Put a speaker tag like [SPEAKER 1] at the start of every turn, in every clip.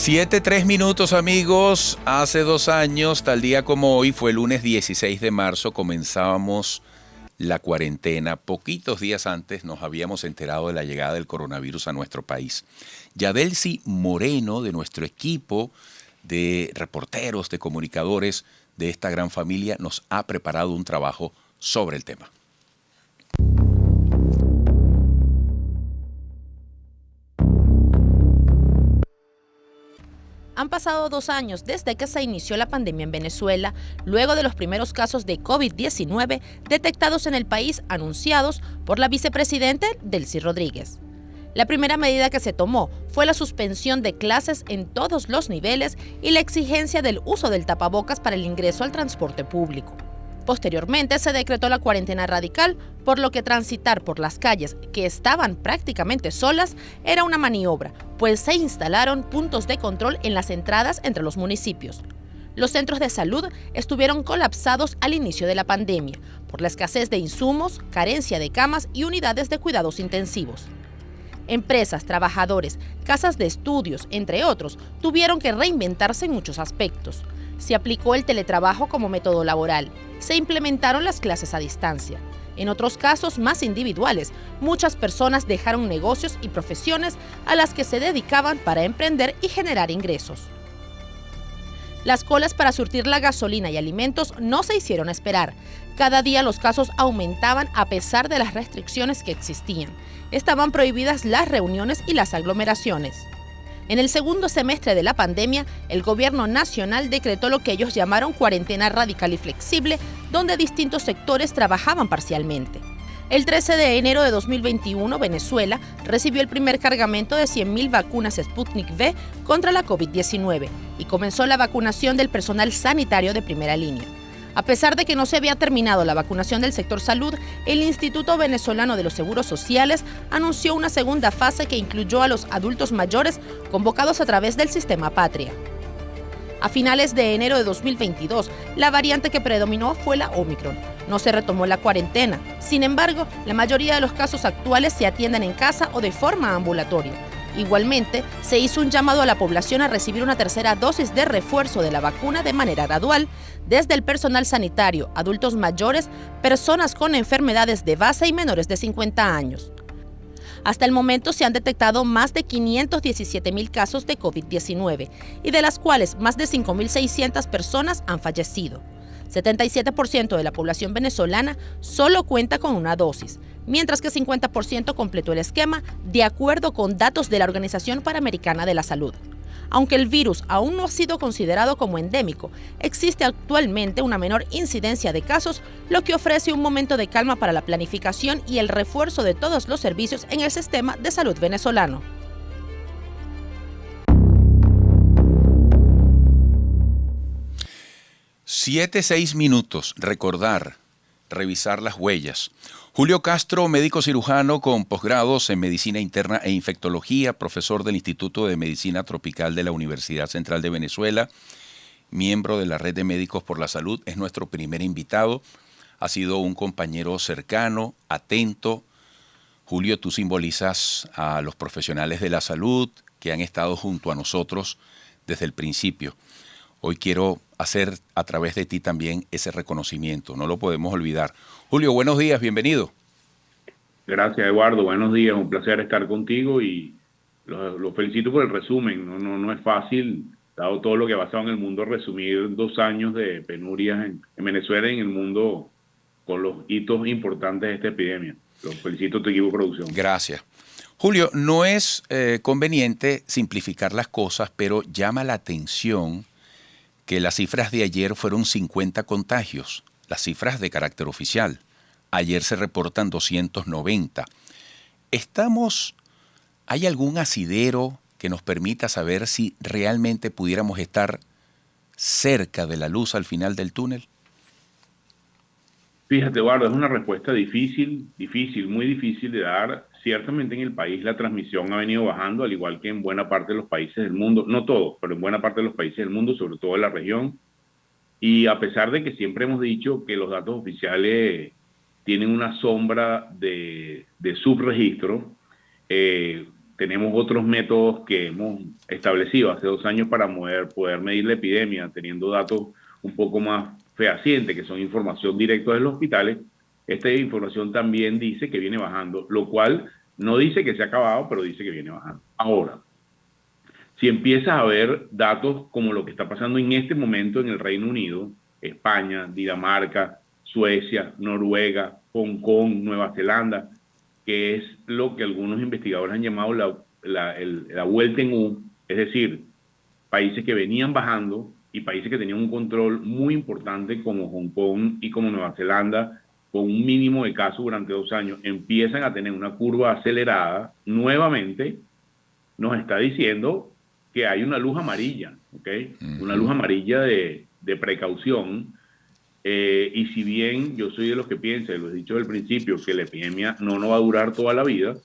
[SPEAKER 1] 7:03 amigos. Hace 2 años, tal día como hoy, fue el lunes 16 de marzo, comenzábamos la cuarentena. Poquitos días antes nos habíamos enterado de la llegada del coronavirus a nuestro país. Yadelcy Moreno, de nuestro equipo de reporteros, de comunicadores de esta gran familia, nos ha preparado un trabajo sobre el tema.
[SPEAKER 2] Han pasado 2 años desde que se inició la pandemia en Venezuela, luego de los primeros casos de COVID-19 detectados en el país anunciados por la vicepresidenta Delcy Rodríguez. La primera medida que se tomó fue la suspensión de clases en todos los niveles y la exigencia del uso del tapabocas para el ingreso al transporte público. Posteriormente se decretó la cuarentena radical, por lo que transitar por las calles, que estaban prácticamente solas, era una maniobra, pues se instalaron puntos de control en las entradas entre los municipios. Los centros de salud estuvieron colapsados al inicio de la pandemia, por la escasez de insumos, carencia de camas y unidades de cuidados intensivos. Empresas, trabajadores, casas de estudios, entre otros, tuvieron que reinventarse en muchos aspectos. Se aplicó el teletrabajo como método laboral. Se implementaron las clases a distancia. En otros casos más individuales, muchas personas dejaron negocios y profesiones a las que se dedicaban para emprender y generar ingresos. Las colas para surtir la gasolina y alimentos no se hicieron esperar. Cada día los casos aumentaban a pesar de las restricciones que existían. Estaban prohibidas las reuniones y las aglomeraciones. En el segundo semestre de la pandemia, el gobierno nacional decretó lo que ellos llamaron cuarentena radical y flexible, donde distintos sectores trabajaban parcialmente. El 13 de enero de 2021, Venezuela recibió el primer cargamento de 100.000 vacunas Sputnik V contra la COVID-19 y comenzó la vacunación del personal sanitario de primera línea. A pesar de que no se había terminado la vacunación del sector salud, el Instituto Venezolano de los Seguros Sociales anunció una segunda fase que incluyó a los adultos mayores convocados a través del Sistema Patria. A finales de enero de 2022, la variante que predominó fue la Omicron. No se retomó la cuarentena. Sin embargo, la mayoría de los casos actuales se atienden en casa o de forma ambulatoria. Igualmente, se hizo un llamado a la población a recibir una tercera dosis de refuerzo de la vacuna de manera gradual, desde el personal sanitario, adultos mayores, personas con enfermedades de base y menores de 50 años. Hasta el momento se han detectado más de 517.000 casos de COVID-19 y de las cuales más de 5.600 personas han fallecido. 77% de la población venezolana solo cuenta con una dosis, mientras que 50% completó el esquema, de acuerdo con datos de la Organización Panamericana de la Salud. Aunque el virus aún no ha sido considerado como endémico, existe actualmente una menor incidencia de casos, lo que ofrece un momento de calma para la planificación y el refuerzo de todos los servicios en el sistema de salud venezolano.
[SPEAKER 1] 7:06. Recordar, revisar las huellas. Julio Castro, médico cirujano con posgrados en Medicina Interna e Infectología, profesor del Instituto de Medicina Tropical de la Universidad Central de Venezuela, miembro de la Red de Médicos por la Salud, es nuestro primer invitado. Ha sido un compañero cercano, atento. Julio, tú simbolizas a los profesionales de la salud que han estado junto a nosotros desde el principio. Hoy quiero hacer a través de ti también ese reconocimiento, no lo podemos olvidar. Julio, buenos días, bienvenido.
[SPEAKER 3] Gracias, Eduardo, buenos días, un placer estar contigo y lo felicito por el resumen. No es fácil, dado todo lo que ha pasado en el mundo, resumir 2 años de penurias en Venezuela y en el mundo con los hitos importantes de esta epidemia. Los felicito a tu equipo de producción.
[SPEAKER 1] Gracias. Julio, no es conveniente simplificar las cosas, pero llama la atención que las cifras de ayer fueron 50 contagios, las cifras de carácter oficial. Ayer se reportan 290. ¿Hay algún asidero que nos permita saber si realmente pudiéramos estar cerca de la luz al final del túnel?
[SPEAKER 3] Fíjate, Eduardo, es una respuesta muy difícil de dar. Ciertamente en el país la transmisión ha venido bajando, al igual que en buena parte de los países del mundo, no todos, pero en buena parte de los países del mundo, sobre todo en la región. Y a pesar de que siempre hemos dicho que los datos oficiales tienen una sombra de subregistro, tenemos otros métodos que hemos establecido hace 2 años para poder medir la epidemia, teniendo datos un poco más fehacientes, que son información directa de los hospitales. Esta información también dice que viene bajando, lo cual no dice que se ha acabado, pero dice que viene bajando. Ahora, si empiezas a ver datos como lo que está pasando en este momento en el Reino Unido, España, Dinamarca, Suecia, Noruega, Hong Kong, Nueva Zelanda, que es lo que algunos investigadores han llamado la vuelta en U, es decir, países que venían bajando y países que tenían un control muy importante como Hong Kong y como Nueva Zelanda, con un mínimo de casos durante 2 años, empiezan a tener una curva acelerada, nuevamente nos está diciendo que hay una luz amarilla, ¿ok? Una luz amarilla de precaución. Y si bien yo soy de los que piensan, lo he dicho al principio, que la epidemia no va a durar toda la vida,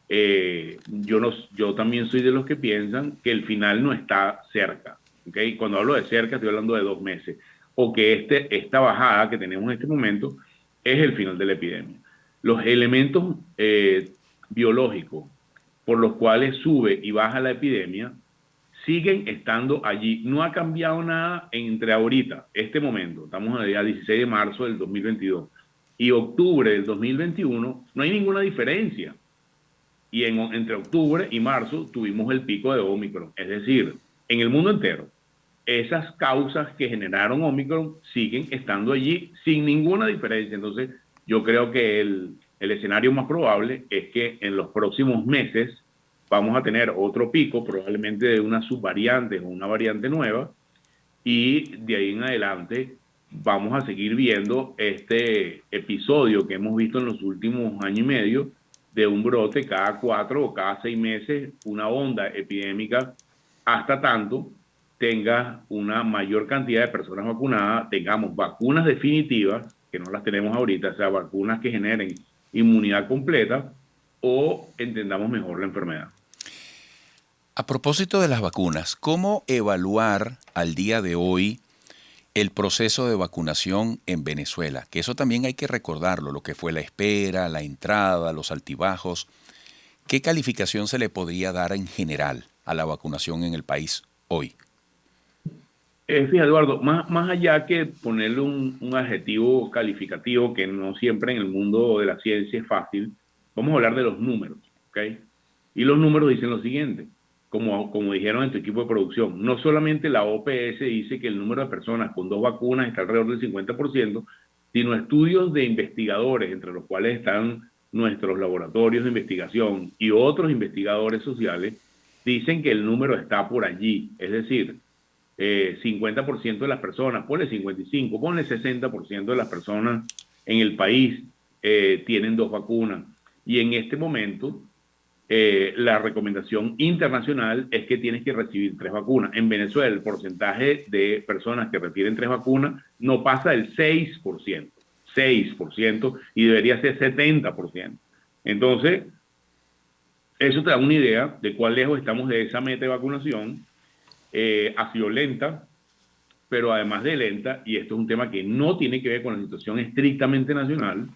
[SPEAKER 3] yo también soy de los que piensan que el final no está cerca, ¿ok? Cuando hablo de cerca estoy hablando de 2 meses, o que esta bajada que tenemos en este momento es el final de la epidemia. Los elementos biológicos por los cuales sube y baja la epidemia siguen estando allí. No ha cambiado nada entre ahorita, este momento, estamos a día 16 de marzo del 2022, y octubre del 2021, no hay ninguna diferencia. Y entre octubre y marzo tuvimos el pico de Omicron. Es decir, en el mundo entero, esas causas que generaron Omicron siguen estando allí sin ninguna diferencia. Entonces, yo creo que el escenario más probable es que en los próximos meses vamos a tener otro pico, probablemente de una subvariante o una variante nueva, y de ahí en adelante vamos a seguir viendo este episodio que hemos visto en los últimos año y medio de un brote cada 4 o cada 6 meses, una onda epidémica, hasta tanto tenga una mayor cantidad de personas vacunadas, tengamos vacunas definitivas, que no las tenemos ahorita, o sea, vacunas que generen inmunidad completa, o entendamos mejor la enfermedad.
[SPEAKER 1] A propósito de las vacunas, ¿cómo evaluar al día de hoy el proceso de vacunación en Venezuela? Que eso también hay que recordarlo, lo que fue la espera, la entrada, los altibajos. ¿Qué calificación se le podría dar en general a la vacunación en el país hoy?
[SPEAKER 3] Fíjate, Eduardo, más allá que ponerle un adjetivo calificativo, que no siempre en el mundo de la ciencia es fácil, vamos a hablar de los números, ¿ok? Y los números dicen lo siguiente, como dijeron en tu equipo de producción, no solamente la OPS dice que el número de personas con 2 vacunas está alrededor del 50%, sino estudios de investigadores, entre los cuales están nuestros laboratorios de investigación y otros investigadores sociales, dicen que el número está por allí, es decir, 50% de las personas, ponle 55, ponle 60% de las personas en el país tienen 2 vacunas. Y en este momento, la recomendación internacional es que tienes que recibir 3 vacunas. En Venezuela, el porcentaje de personas que requieren 3 vacunas no pasa del 6%, y debería ser 70%. Entonces, eso te da una idea de cuán lejos estamos de esa meta de vacunación. Ha sido lenta, pero además de lenta, y esto es un tema que no tiene que ver con la situación estrictamente nacional,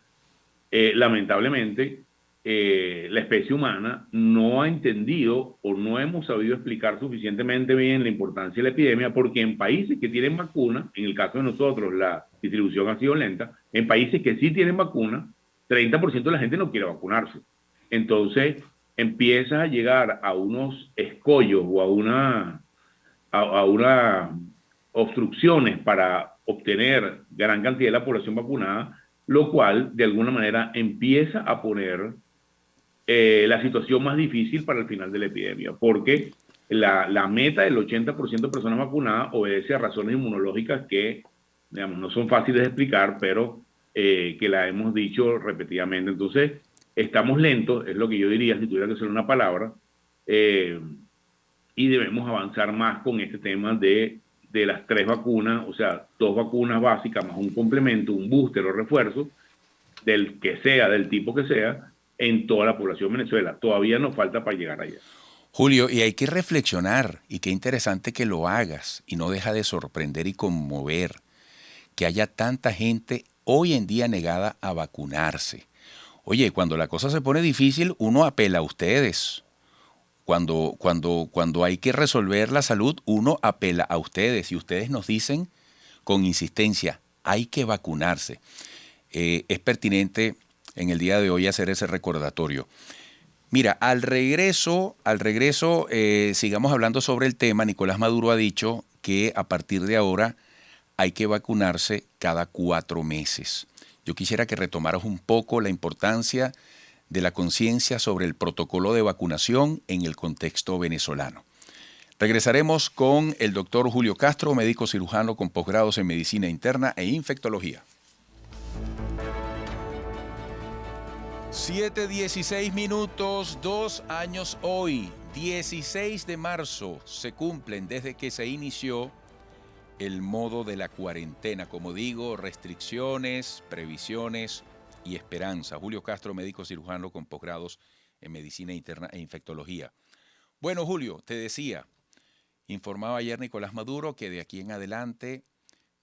[SPEAKER 3] lamentablemente, la especie humana no ha entendido o no hemos sabido explicar suficientemente bien la importancia de la epidemia, porque en países que tienen vacuna, en el caso de nosotros la distribución ha sido lenta, en países que sí tienen vacuna, 30% de la gente no quiere vacunarse. Entonces empieza a llegar a unos escollos o a unas obstrucciones para obtener gran cantidad de la población vacunada, lo cual de alguna manera empieza a poner la situación más difícil para el final de la epidemia, porque la meta del 80% de personas vacunadas obedece a razones inmunológicas que, digamos, no son fáciles de explicar, pero que la hemos dicho repetidamente. Entonces, estamos lentos, es lo que yo diría si tuviera que ser una palabra, y debemos avanzar más con este tema de las 3 vacunas, o sea, 2 vacunas básicas más un complemento, un booster o refuerzo, del que sea, del tipo que sea, en toda la población de Venezuela. Todavía nos falta para llegar allá.
[SPEAKER 1] Julio, y hay que reflexionar, y qué interesante que lo hagas, y no deja de sorprender y conmover que haya tanta gente hoy en día negada a vacunarse. Oye, cuando la cosa se pone difícil, uno apela a ustedes. Cuando hay que resolver la salud, uno apela a ustedes y ustedes nos dicen con insistencia, hay que vacunarse. Es pertinente en el día de hoy hacer ese recordatorio. Mira, al regreso, sigamos hablando sobre el tema. Nicolás Maduro ha dicho que a partir de ahora hay que vacunarse cada 4 meses. Yo quisiera que retomaras un poco la importancia de la conciencia sobre el protocolo de vacunación en el contexto venezolano. Regresaremos con el doctor Julio Castro, médico cirujano con posgrados en medicina interna e infectología. 7:16 minutos, 2 años hoy, 16 de marzo, se cumplen desde que se inició el modo de la cuarentena. Como digo, restricciones, previsiones y esperanza. Julio Castro, médico cirujano con posgrados en medicina interna e infectología. Bueno, Julio, te decía, informaba ayer Nicolás Maduro que de aquí en adelante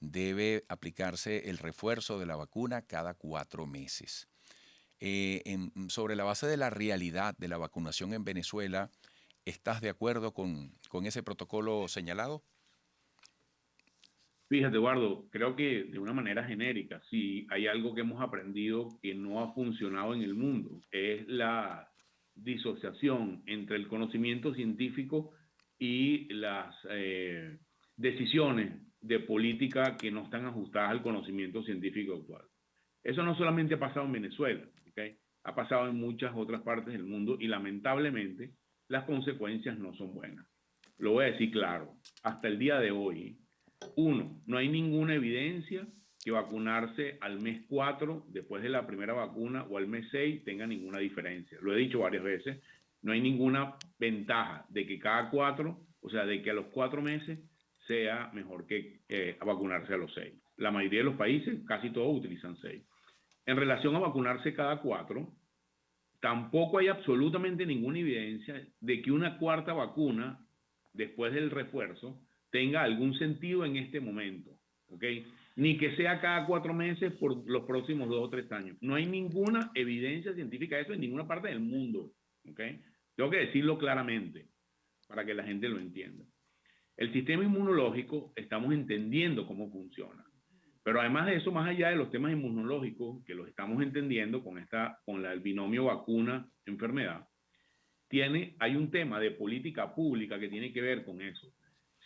[SPEAKER 1] debe aplicarse el refuerzo de la vacuna cada 4 meses. Sobre la base de la realidad de la vacunación en Venezuela, ¿estás de acuerdo con ese protocolo señalado?
[SPEAKER 3] Fíjate, Eduardo, creo que de una manera genérica, si hay algo que hemos aprendido que no ha funcionado en el mundo, es la disociación entre el conocimiento científico y las decisiones de política que no están ajustadas al conocimiento científico actual. Eso no solamente ha pasado en Venezuela, ¿okay? Ha pasado en muchas otras partes del mundo y lamentablemente las consecuencias no son buenas. Lo voy a decir claro, hasta el día de hoy, no hay ninguna evidencia que vacunarse al mes 4 después de la primera vacuna o al mes 6 tenga ninguna diferencia. Lo he dicho varias veces, no hay ninguna ventaja de que cada 4, o sea, de que a los 4 meses sea mejor que vacunarse a los 6. La mayoría de los países, casi todos utilizan 6. En relación a vacunarse cada 4, tampoco hay absolutamente ninguna evidencia de que una cuarta vacuna después del refuerzo tenga algún sentido en este momento, ¿ok? Ni que sea cada 4 meses por los próximos 2 o 3 años. No hay ninguna evidencia científica de eso en ninguna parte del mundo, ¿ok? Tengo que decirlo claramente para que la gente lo entienda. El sistema inmunológico estamos entendiendo cómo funciona, pero además de eso, más allá de los temas inmunológicos que los estamos entendiendo con el binomio vacuna-enfermedad, hay un tema de política pública que tiene que ver con eso.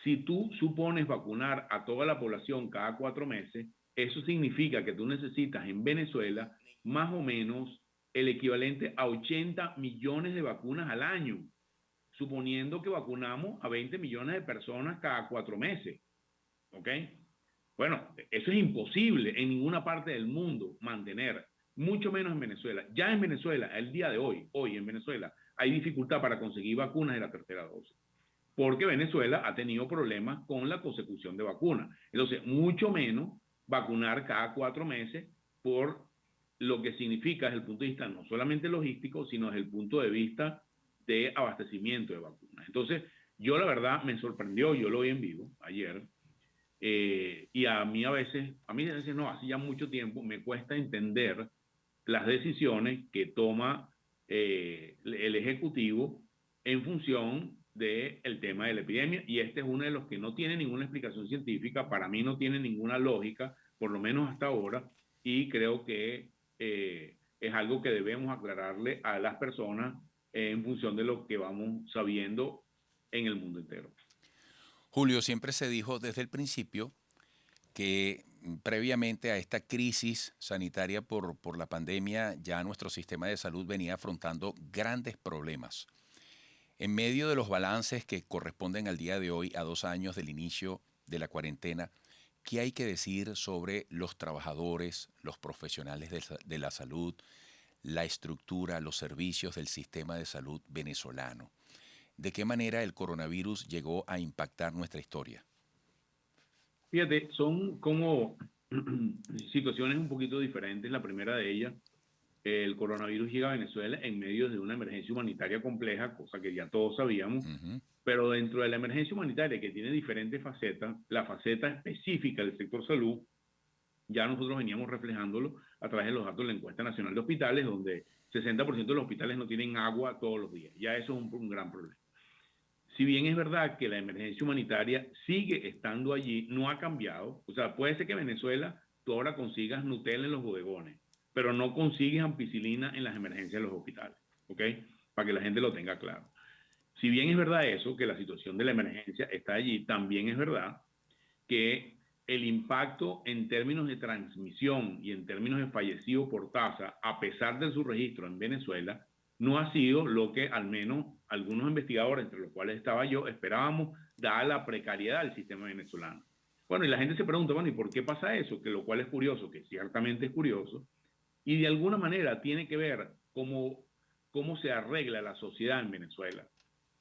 [SPEAKER 3] Si tú supones vacunar a toda la población cada 4 meses, eso significa que tú necesitas en Venezuela más o menos el equivalente a 80 millones de vacunas al año, suponiendo que vacunamos a 20 millones de personas cada 4 meses. ¿Ok? Bueno, eso es imposible en ninguna parte del mundo mantener, mucho menos en Venezuela. Ya en Venezuela, el día de hoy en Venezuela, hay dificultad para conseguir vacunas de la tercera dosis, porque Venezuela ha tenido problemas con la consecución de vacunas. Entonces, mucho menos vacunar cada 4 meses por lo que significa desde el punto de vista no solamente logístico, sino desde el punto de vista de abastecimiento de vacunas. Entonces, yo la verdad me sorprendió, yo lo vi en vivo ayer, y a mí a veces no, hace ya mucho tiempo me cuesta entender las decisiones que toma el Ejecutivo en función del tema de la epidemia, y este es uno de los que no tiene ninguna explicación científica, para mí no tiene ninguna lógica, por lo menos hasta ahora, y creo que es algo que debemos aclararle a las personas en función de lo que vamos sabiendo en el mundo entero.
[SPEAKER 1] Julio, siempre se dijo desde el principio que previamente a esta crisis sanitaria por la pandemia, ya nuestro sistema de salud venía afrontando grandes problemas. En medio de los balances que corresponden al día de hoy, a 2 años del inicio de la cuarentena, ¿qué hay que decir sobre los trabajadores, los profesionales de la salud, la estructura, los servicios del sistema de salud venezolano? ¿De qué manera el coronavirus llegó a impactar nuestra historia?
[SPEAKER 3] Fíjate, son como situaciones un poquito diferentes. La primera de ellas, el coronavirus llega a Venezuela en medio de una emergencia humanitaria compleja, cosa que ya todos sabíamos, pero dentro de la emergencia humanitaria, que tiene diferentes facetas, la faceta específica del sector salud, ya nosotros veníamos reflejándolo a través de los datos de la encuesta nacional de hospitales, donde 60% de los hospitales no tienen agua todos los días. Ya eso es un gran problema. si bien es verdad que la emergencia humanitaria sigue estando allí, no ha cambiado. O sea, puede ser que Venezuela tú ahora consigas Nutella en los bodegones, pero no consigues ampicilina en las emergencias de los hospitales, ¿ok? Para que la gente lo tenga claro. Si bien es verdad eso, que la situación de la emergencia está allí, también es verdad que el impacto en términos de transmisión y en términos de fallecidos por tasa, a pesar de su registro en Venezuela, no ha sido lo que al menos algunos investigadores, entre los cuales estaba yo, esperábamos, dada la precariedad del sistema venezolano. Bueno, y la gente se pregunta, bueno, ¿y por qué pasa eso? Que lo cual es curioso, que ciertamente es curioso, y de alguna manera tiene que ver cómo se arregla la sociedad en Venezuela.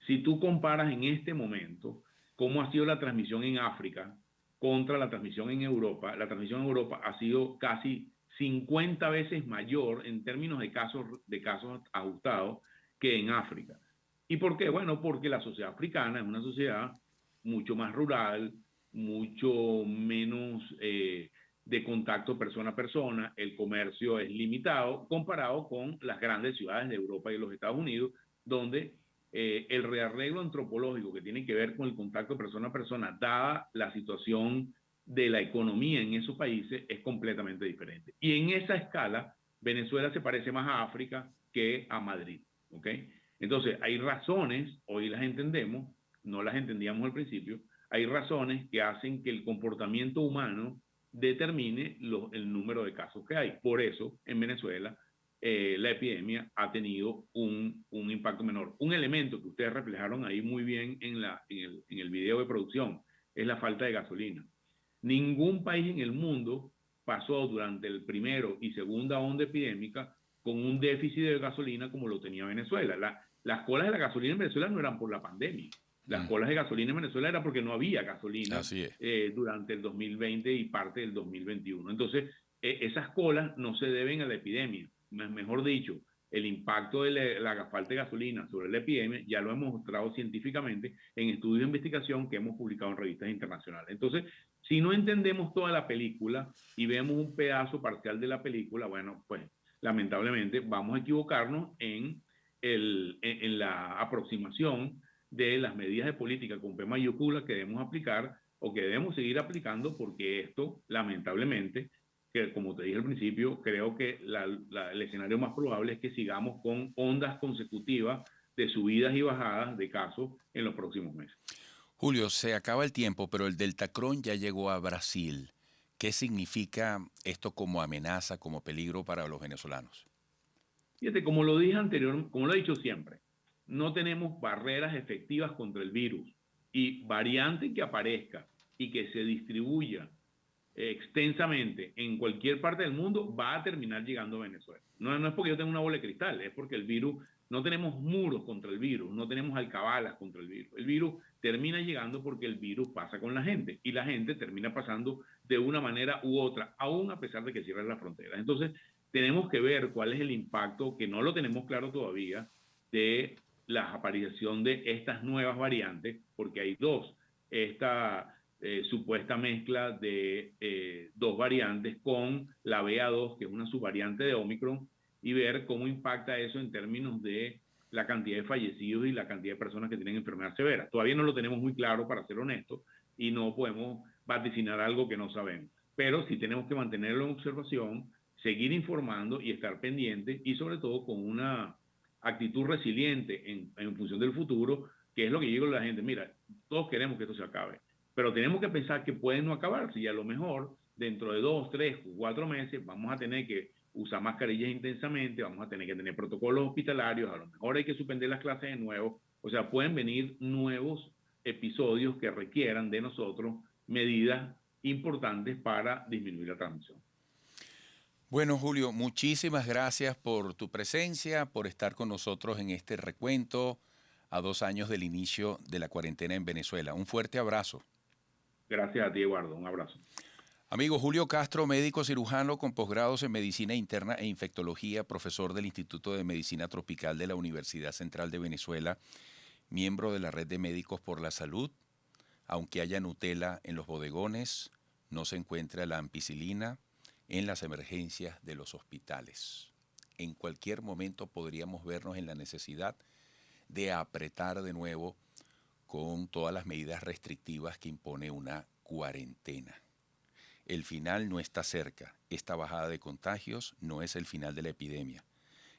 [SPEAKER 3] Si tú comparas en este momento cómo ha sido la transmisión en África contra la transmisión en Europa, la transmisión en Europa ha sido casi 50 veces mayor en términos de casos ajustados que en África. ¿Y por qué? Bueno, porque la sociedad africana es una sociedad mucho más rural, mucho menos de contacto persona a persona, el comercio es limitado comparado con las grandes ciudades de Europa y de los Estados Unidos, donde el rearreglo antropológico que tiene que ver con el contacto persona a persona, dada la situación de la economía en esos países, es completamente diferente. Y en esa escala, Venezuela se parece más a África que a Madrid, ¿ok? Entonces, hay razones, hoy las entendemos, no las entendíamos al principio, hay razones que hacen que el comportamiento humano determine el número de casos que hay. Por eso, en Venezuela, la epidemia ha tenido un impacto menor. Un elemento que ustedes reflejaron ahí muy bien en el video de producción es la falta de gasolina. Ningún país en el mundo pasó durante el primero y segunda onda epidémica con un déficit de gasolina como lo tenía Venezuela. Las colas de la gasolina en Venezuela no eran por la pandemia. Las colas de gasolina en Venezuela era porque no había gasolina durante el 2020 y parte del 2021. Entonces, esas colas no se deben a la epidemia. Mejor dicho, el impacto de la falta de gasolina sobre la epidemia ya lo hemos mostrado científicamente en estudios de investigación que hemos publicado en revistas internacionales. Entonces, si no entendemos toda la película y vemos un pedazo parcial de la película, bueno, pues lamentablemente vamos a equivocarnos en la aproximación de las medidas de política con P mayúscula que debemos aplicar o que debemos seguir aplicando, porque esto, lamentablemente, que como te dije al principio, creo que el escenario más probable es que sigamos con ondas consecutivas de subidas y bajadas de casos en los próximos meses.
[SPEAKER 1] Julio, se acaba el tiempo, pero el Deltacron ya llegó a Brasil. ¿Qué significa esto como amenaza, como peligro para los venezolanos?
[SPEAKER 3] Fíjate, como lo dije anteriormente, como lo he dicho siempre, no tenemos barreras efectivas contra el virus, y variante que aparezca y que se distribuya extensamente en cualquier parte del mundo va a terminar llegando a Venezuela. No es porque yo tenga una bola de cristal, es porque el virus, no tenemos muros contra el virus, no tenemos alcabalas contra el virus. El virus termina llegando porque el virus pasa con la gente y la gente termina pasando de una manera u otra, aún a pesar de que cierren las fronteras. Entonces, tenemos que ver cuál es el impacto, que no lo tenemos claro todavía, de la aparición de estas nuevas variantes, porque hay dos. Esta supuesta mezcla de dos variantes con la BA2, que es una subvariante de Omicron, y ver cómo impacta eso en términos de la cantidad de fallecidos y la cantidad de personas que tienen enfermedad severa. Todavía no lo tenemos muy claro, para ser honestos, y no podemos vaticinar algo que no sabemos. Pero sí tenemos que mantenerlo en observación, seguir informando y estar pendientes, y sobre todo con una actitud resiliente en función del futuro, que es lo que yo digo a la gente. Mira, todos queremos que esto se acabe, pero tenemos que pensar que puede no acabarse, y a lo mejor dentro de 2, 3, 4 meses vamos a tener que usar mascarillas intensamente, vamos a tener que tener protocolos hospitalarios, a lo mejor hay que suspender las clases de nuevo. O sea, pueden venir nuevos episodios que requieran de nosotros medidas importantes para disminuir la transmisión.
[SPEAKER 1] Bueno, Julio, muchísimas gracias por tu presencia, por estar con nosotros en este recuento a 2 años del inicio de la cuarentena en Venezuela. Un fuerte abrazo.
[SPEAKER 3] Gracias a ti, Eduardo. Un abrazo.
[SPEAKER 1] Amigo Julio Castro, médico cirujano con posgrados en Medicina Interna e Infectología, profesor del Instituto de Medicina Tropical de la Universidad Central de Venezuela, miembro de la Red de Médicos por la Salud. Aunque haya Nutella en los bodegones, no se encuentra la ampicilina en las emergencias de los hospitales. En cualquier momento podríamos vernos en la necesidad de apretar de nuevo con todas las medidas restrictivas que impone una cuarentena. El final no está cerca. Esta bajada de contagios no es el final de la epidemia.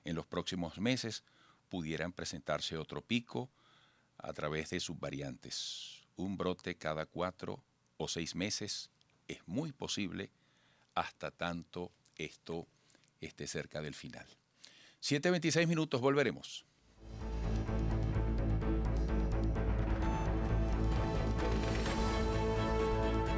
[SPEAKER 1] En los próximos meses pudieran presentarse otro pico a través de subvariantes. Un brote cada 4 o 6 meses es muy posible hasta tanto esto esté cerca del final. 7:26 minutos, volveremos.